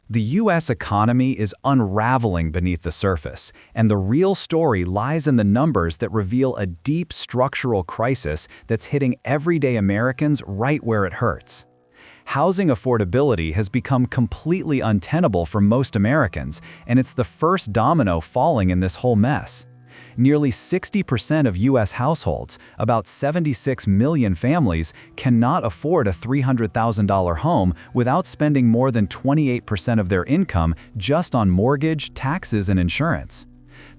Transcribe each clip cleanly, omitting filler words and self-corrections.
The U.S. economy is unraveling beneath the surface, and the real story lies in the numbers that reveal a deep structural crisis that's hitting everyday Americans right where it hurts. Housing affordability has become completely untenable for most Americans, and it's the first domino falling in this whole mess. Nearly 60% of U.S. households, about 76 million families, cannot afford a $300,000 home without spending more than 28% of their income just on mortgage, taxes, and insurance.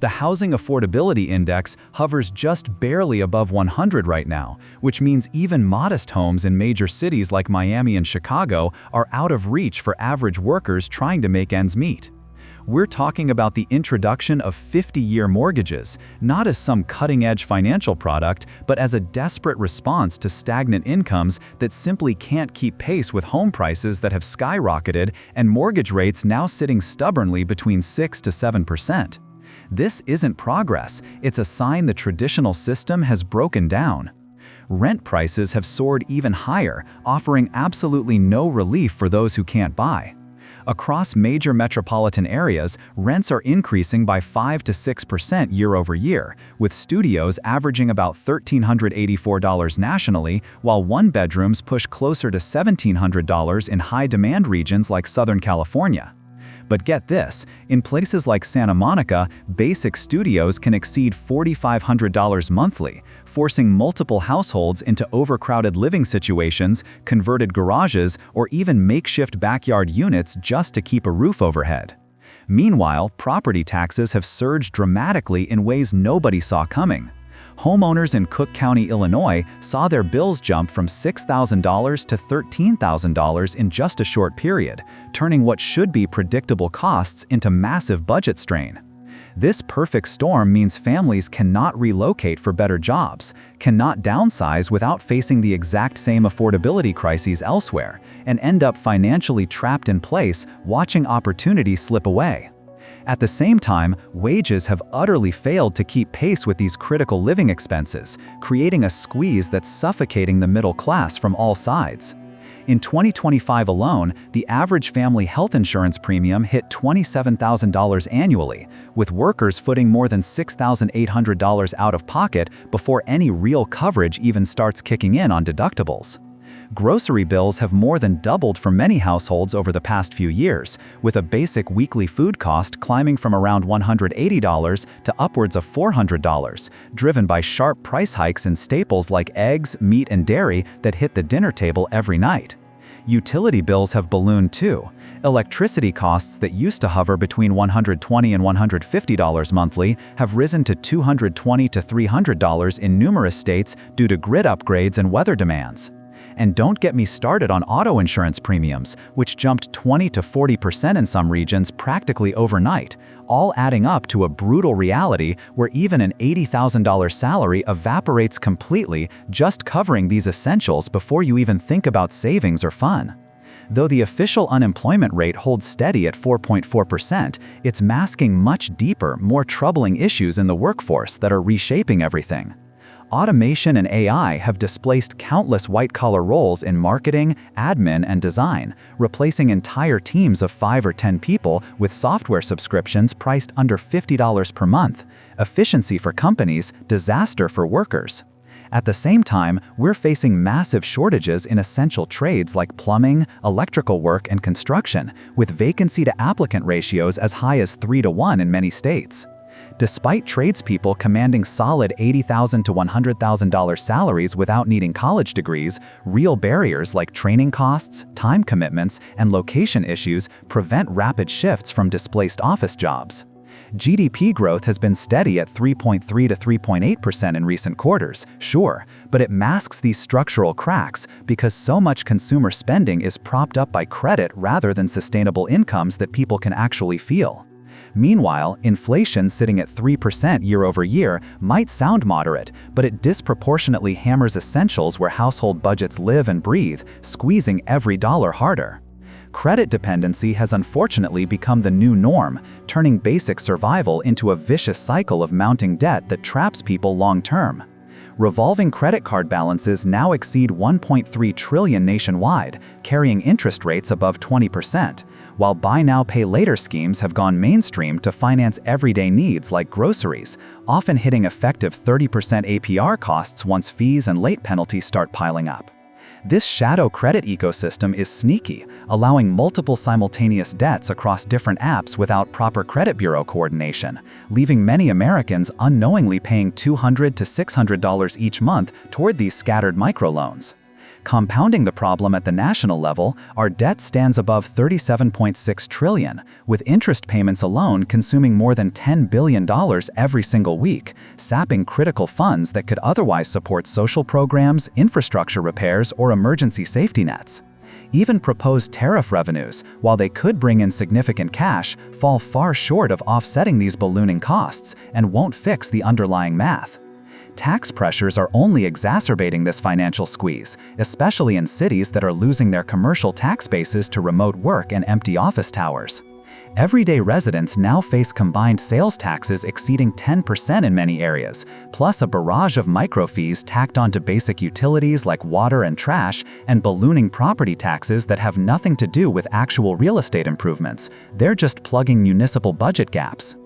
The Housing Affordability Index hovers just barely above 100 right now, which means even modest homes in major cities like Miami and Chicago are out of reach for average workers trying to make ends meet. We're talking about the introduction of 50-year mortgages, not as some cutting-edge financial product, but as a desperate response to stagnant incomes that simply can't keep pace with home prices that have skyrocketed and mortgage rates now sitting stubbornly between 6 to 7%. This isn't progress, it's a sign the traditional system has broken down. Rent prices have soared even higher, offering absolutely no relief for those who can't buy. Across major metropolitan areas, rents are increasing by 5 to 6% year over year, with studios averaging about $1,384 nationally, while one-bedrooms push closer to $1,700 in high-demand regions like Southern California. But get this, in places like Santa Monica, basic studios can exceed $4,500 monthly, forcing multiple households into overcrowded living situations, converted garages, or even makeshift backyard units just to keep a roof overhead. Meanwhile, property taxes have surged dramatically in ways nobody saw coming. Homeowners in Cook County, Illinois, saw their bills jump from $6,000 to $13,000 in just a short period, turning what should be predictable costs into massive budget strain. This perfect storm means families cannot relocate for better jobs, cannot downsize without facing the exact same affordability crises elsewhere, and end up financially trapped in place, watching opportunity slip away. At the same time, wages have utterly failed to keep pace with these critical living expenses, creating a squeeze that's suffocating the middle class from all sides. In 2025 alone, the average family health insurance premium hit $27,000 annually, with workers footing more than $6,800 out of pocket before any real coverage even starts kicking in on deductibles. Grocery bills have more than doubled for many households over the past few years, with a basic weekly food cost climbing from around $180 to upwards of $400, driven by sharp price hikes in staples like eggs, meat, and dairy that hit the dinner table every night. Utility bills have ballooned too. Electricity costs that used to hover between $120 and $150 monthly have risen to $220 to $300 in numerous states due to grid upgrades and weather demands. And don't get me started on auto insurance premiums, which jumped 20 to 40% in some regions practically overnight, all adding up to a brutal reality where even an $80,000 salary evaporates completely just covering these essentials before you even think about savings or fun. Though the official unemployment rate holds steady at 4.4%, it's masking much deeper, more troubling issues in the workforce that are reshaping everything. Automation and AI have displaced countless white-collar roles in marketing, admin, and design, replacing entire teams of 5 or 10 people with software subscriptions priced under $50 per month. Efficiency for companies, disaster for workers. At the same time, we're facing massive shortages in essential trades like plumbing, electrical work, and construction, with vacancy-to-applicant ratios as high as 3 to 1 in many states. Despite tradespeople commanding solid $80,000 to $100,000 salaries without needing college degrees, real barriers like training costs, time commitments, and location issues prevent rapid shifts from displaced office jobs. GDP growth has been steady at 3.3 to 3.8% in recent quarters, sure, but it masks these structural cracks because so much consumer spending is propped up by credit rather than sustainable incomes that people can actually feel. Meanwhile, inflation sitting at 3% year over year might sound moderate, but it disproportionately hammers essentials where household budgets live and breathe, squeezing every dollar harder. Credit dependency has unfortunately become the new norm, turning basic survival into a vicious cycle of mounting debt that traps people long-term. Revolving credit card balances now exceed 1.3 trillion nationwide, carrying interest rates above 20%, while buy now pay later schemes have gone mainstream to finance everyday needs like groceries, often hitting effective 30% APR costs once fees and late penalties start piling up. This shadow credit ecosystem is sneaky, allowing multiple simultaneous debts across different apps without proper credit bureau coordination, leaving many Americans unknowingly paying $200 to $600 each month toward these scattered microloans. Compounding the problem at the national level, our debt stands above $37.6 trillion, with interest payments alone consuming more than $10 billion every single week, sapping critical funds that could otherwise support social programs, infrastructure repairs, or emergency safety nets. Even proposed tariff revenues, while they could bring in significant cash, fall far short of offsetting these ballooning costs and won't fix the underlying math. Tax pressures are only exacerbating this financial squeeze, especially in cities that are losing their commercial tax bases to remote work and empty office towers. Everyday residents now face combined sales taxes exceeding 10% in many areas, plus a barrage of micro-fees tacked onto basic utilities like water and trash, and ballooning property taxes that have nothing to do with actual real estate improvements. They're just plugging municipal budget gaps.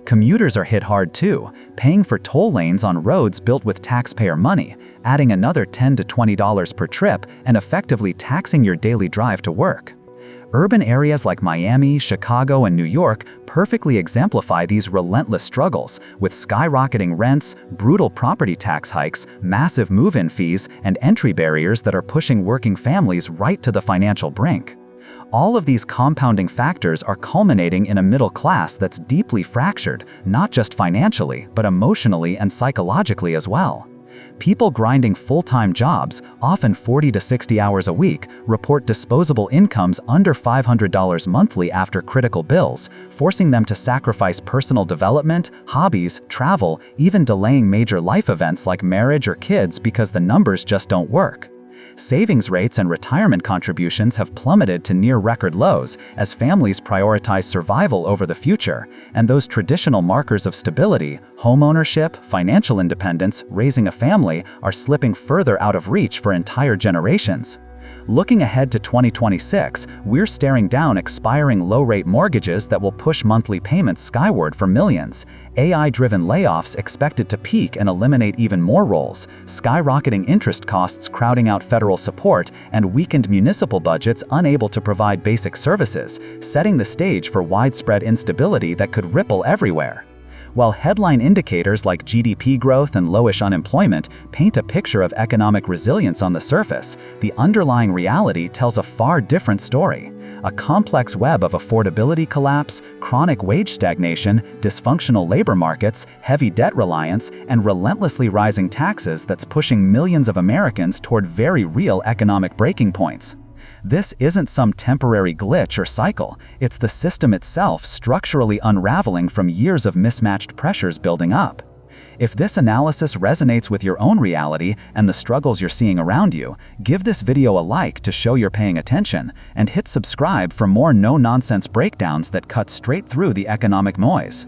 Commuters are hit hard too, paying for toll lanes on roads built with taxpayer money, adding another $10 to $20 per trip and effectively taxing your daily drive to work. Urban areas like Miami, Chicago, and New York perfectly exemplify these relentless struggles, with skyrocketing rents, brutal property tax hikes, massive move-in fees, and entry barriers that are pushing working families right to the financial brink. All of these compounding factors are culminating in a middle class that's deeply fractured, not just financially, but emotionally and psychologically as well. People grinding full-time jobs, often 40 to 60 hours a week, report disposable incomes under $500 monthly after critical bills, forcing them to sacrifice personal development, hobbies, travel, even delaying major life events like marriage or kids because the numbers just don't work. Savings rates and retirement contributions have plummeted to near-record lows as families prioritize survival over the future, and those traditional markers of stability, homeownership, financial independence, raising a family, are slipping further out of reach for entire generations. Looking ahead to 2026, we're staring down expiring low-rate mortgages that will push monthly payments skyward for millions, AI-driven layoffs expected to peak and eliminate even more roles, skyrocketing interest costs crowding out federal support, and weakened municipal budgets unable to provide basic services, setting the stage for widespread instability that could ripple everywhere. While headline indicators like GDP growth and lowish unemployment paint a picture of economic resilience on the surface, the underlying reality tells a far different story. A complex web of affordability collapse, chronic wage stagnation, dysfunctional labor markets, heavy debt reliance, and relentlessly rising taxes that's pushing millions of Americans toward very real economic breaking points. This isn't some temporary glitch or cycle, it's the system itself structurally unraveling from years of mismatched pressures building up. If this analysis resonates with your own reality and the struggles you're seeing around you, give this video a like to show you're paying attention, and hit subscribe for more no-nonsense breakdowns that cut straight through the economic noise.